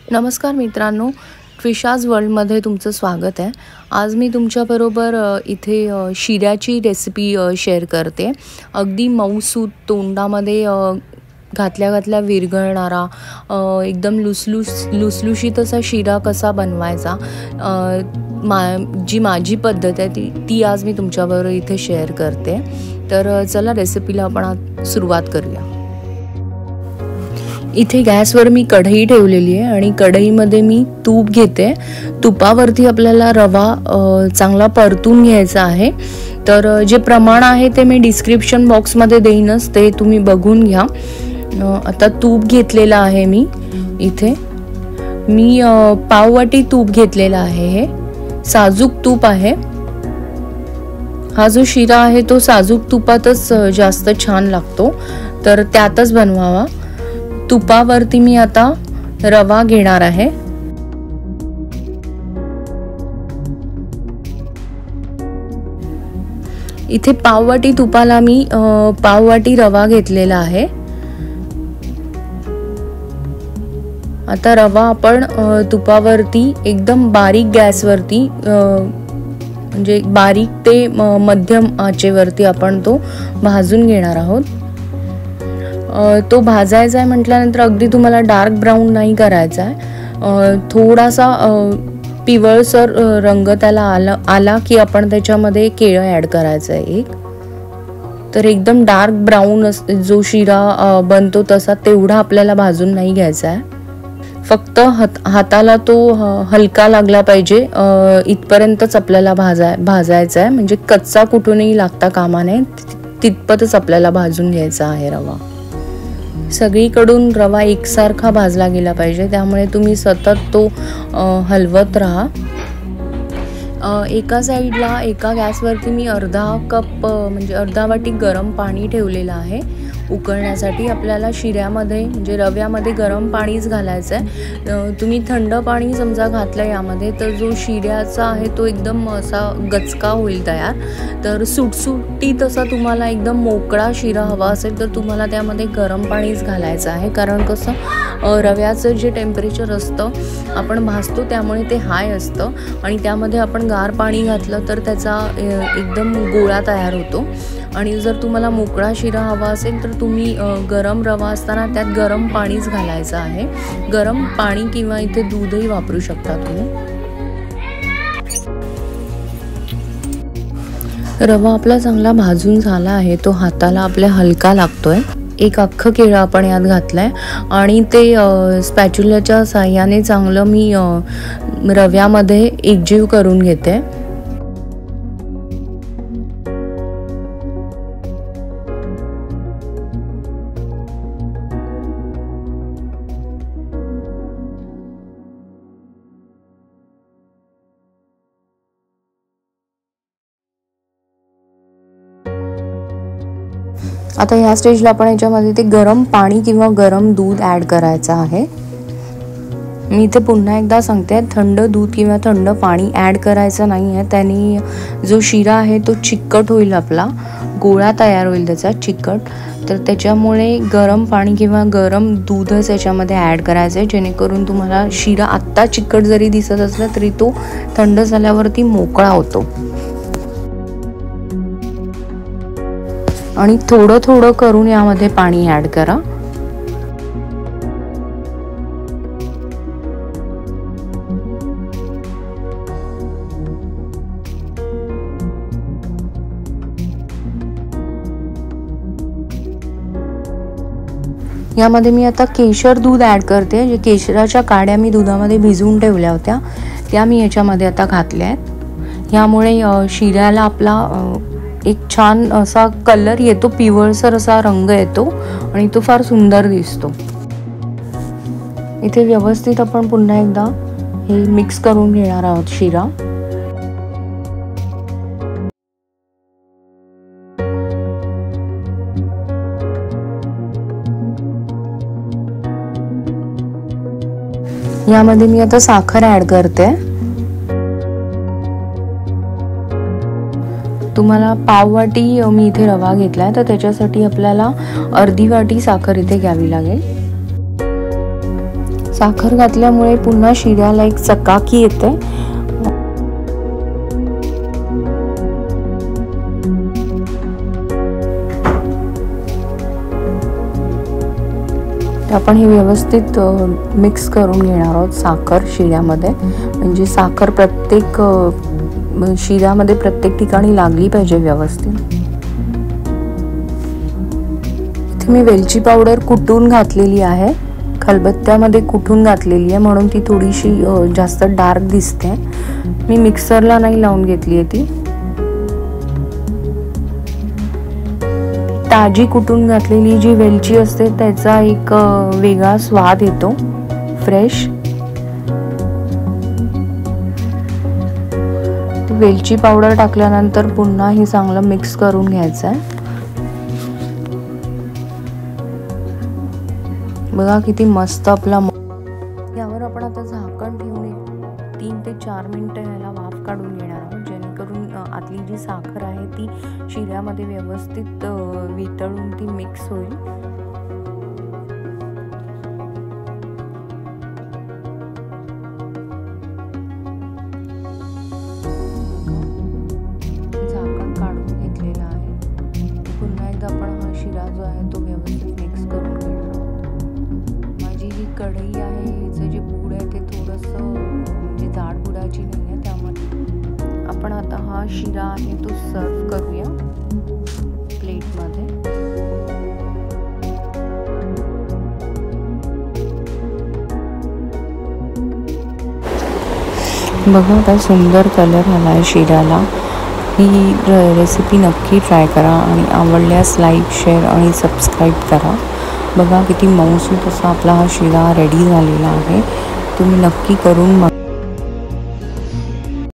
नमस्कार मित्रांनो, ट्विशाज वर्ल्डमध्ये तुमचं स्वागत आहे। आज मी तुमच्याबरोबर इथे शिऱ्याची रेसिपी शेअर करते। अगदी मऊसूत तोंडामध्ये घातल्या विरघळणारा एकदम लुसलुशीत असा शिरा कसा बनवायचा, जी माझी पद्धत आहे ती आज मी तुमच्याबरोबर इथे शेअर करते। तर चला रेसिपीला आपण सुरुवात करूया। इथे गॅसवर मी कढई ठेवलेली आहे आणि कढईमध्ये मी तूप घेते। तुपावरती आपल्याला रवा चांगला परतून घ्यायचा आहे। तर जे प्रमाण आहे ते मी डिस्क्रिप्शन बॉक्समध्ये देईनच, ते तुम्ही बघून घ्या। आता तूप घेतलेलं आहे मी इथे पाववाटी तूप घेतलेला आहे। हे साजूक तूप आहे। हा जो शिरा आहे तो साजूक तुपातच जास्त छान लागतो, तर त्यातच बनवावा। तुपावरती मी आता रवा घेणार आहे। इथे पाववाटी तुपाला मी पाववाटी रवा घेतलेला आहे। आता रवा आपण तुपावरती एकदम बारीक गॅसवरती म्हणजे बारीक ते मध्यम आचेवरती आपण तो भाजून घेणार आहोत। तो भाजायचा आहे म्हटल्यानंतर अगदी तुम्हाला डार्क ब्राऊन नाही करायचा आहे। थोडासा पिवळसर रंग त्याला आला की आपण त्याच्यामध्ये केळं ॲड करायचं आहे एक। तर एकदम डार्क ब्राऊन जो शिरा बनतो तसा तेवढा आपल्याला भाजून नाही घ्यायचा आहे। फक्त हाताला तो हलका लागला पाहिजे इथपर्यंतच आपल्याला भाजायचा आहे, म्हणजे कच्चा कुठूनही लागता कामा नये, तितपतच आपल्याला भाजून घ्यायचा आहे रवा। सगळीकडून रवा एकसारखा भाजला गेला पाहिजे, त्यामुळे तुम्ही सतत तो हलवत राहा। एका साईडला एका गॅसवरती मी अर्धा कप म्हणजे अर्धा वाटी गरम पाणी ठेवलेलं आहे उकळण्यासाठी। आपल्याला शिऱ्यामध्ये म्हणजे रव्यामध्ये गरम पाणीच घालायचं आहे। तुम्ही थंड पाणी समजा घातलं यामध्ये तर जो शिऱ्याचा आहे तो एकदम असा गचका होईल तयार। तर सुटसुटीत असा तुम्हाला एकदम मोकळा शिरा हवा असेल तर तुम्हाला त्यामध्ये गरम पाणीच घालायचं आहे, कारण कसं रव्याचं जे टेम्परेचर असतं आपण भाजतो त्यामुळे ते हाय असतं आणि त्यामध्ये आपण गार पाणी घातलं तर त्याचा एकदम गोळा तयार होतो। आणि जर तुम्हाला मोकळा शिरा हवा असेल तर तुम्ही गरम रवा असताना त्यात गरम पाणीच घालायचं आहे। गरम पाणी किंवा इथे दूधही वापरू शकता तुम्ही। रवा आपला चांगला भाजून झाला आहे, तो हाताला आपल्या हलका लागतोय। एक अख्खं केळं आपण यात घातलंय आणि ते स्पॅच्युलाच्या साहाय्याने चांगलं मी रव्यामध्ये एकजीव करून घेते। आता ह्या स्टेजला आपण याच्यामध्ये ते गरम पाणी किंवा गरम दूध ॲड करायचं आहे। मी इथे पुन्हा एकदा सांगते, थंड दूध किंवा थंड पाणी ॲड करायचं नाही आहे, त्याने जो शिरा आहे तो चिकट होईल, आपला गोळा तयार होईल त्याचा चिकट। तर त्याच्यामुळे गरम पाणी किंवा गरम दूधच याच्यामध्ये ॲड करायचं आहे, जेणेकरून तुम्हाला शिरा आत्ता चिकट जरी दिसत असला तरी तो थंड झाल्यावरती मोकळा होतो। आणि थोडं थोडं करून यामध्ये पाणी ॲड करा। यामध्ये मी आता केशर दूध ॲड करते। जे केशराच्या काड्या मी दुधामध्ये भिजवून ठेवल्या होत्या त्या मी याच्यामध्ये आता घातल्या आहेत। यामुळे शिऱ्याला आपला एक छान असा कलर येतो, पिवळसर असा रंग येतो आणि तो फार सुंदर दिसतो। इथे व्यवस्थित आपण पुन्हा एकदा हे मिक्स करून घेणार आहोत शिरा। यामध्ये मी आता साखर ॲड करते। तुम्हाला पाव वाटी मी इथे रवा घेतलाय तर त्याच्यासाठी आपल्याला अर्धी वाटी साखर इथे घ्यावी लागेल। साखर घातल्यामुळे पुन्हा शिऱ्याला एक चकाकी येते. आपण हे व्यवस्थित मिक्स करून घेणार आहोत साखर शिऱ्यामध्ये. म्हणजे साखर प्रत्येक शिऱ्यामध्ये प्रत्येक ठिकाणी लागली पाहिजे व्यवस्थित. इथे मी वेलची पावडर कुटून घातलेली आहे, खलबत्त्यामध्ये कुटून घातलेली आहे म्हणून ती थोडीशी जास्त डार्क दिसते. मी मिक्सरला नाही लावून घेतली आहे ती. ताजी कुटून घातलेली जी वेलची असते त्याचा एक वेगळा स्वाद येतो, फ्रेश. वेलची पावडर टाकल्यानंतर पुन्हा हे चांगलं मिक्स करून घ्यायचं आहे. बघा किती मस्त आपला. यावर आपण आता झाकण ठेवून 3 ते 4 मिनिटं ह्याला वाफ काढून घेणार आहोत, जेणेकरून आतली जी साखर आहे ती शिऱ्यामध्ये व्यवस्थित वितळून ती मिक्स होईल. झाकण काढून घेतलेलं आहे. पुन्हा एकदा आपण हा शिरा जो आहे तो व्यवस्थित मिक्स करून घेणार आहोत. माझी जी कढई आहे हिचं जे बूड आहे ते थोडंसं म्हणजे जाड बुडाची नाही आहे, त्यामुळे आपण आता हा शिरा आहे तो सर्व करूया प्लेटमध्ये. बघा काय सुंदर कलर आला आहे शिऱ्याला. ही रेसिपी नक्की ट्राय करा आणि आवडल्यास लाईक, शेअर आणि सबस्क्राईब करा. बघा किती मऊसूत असा आपला हा शिरा रेडी झालेला आहे. तुम्ही नक्की करून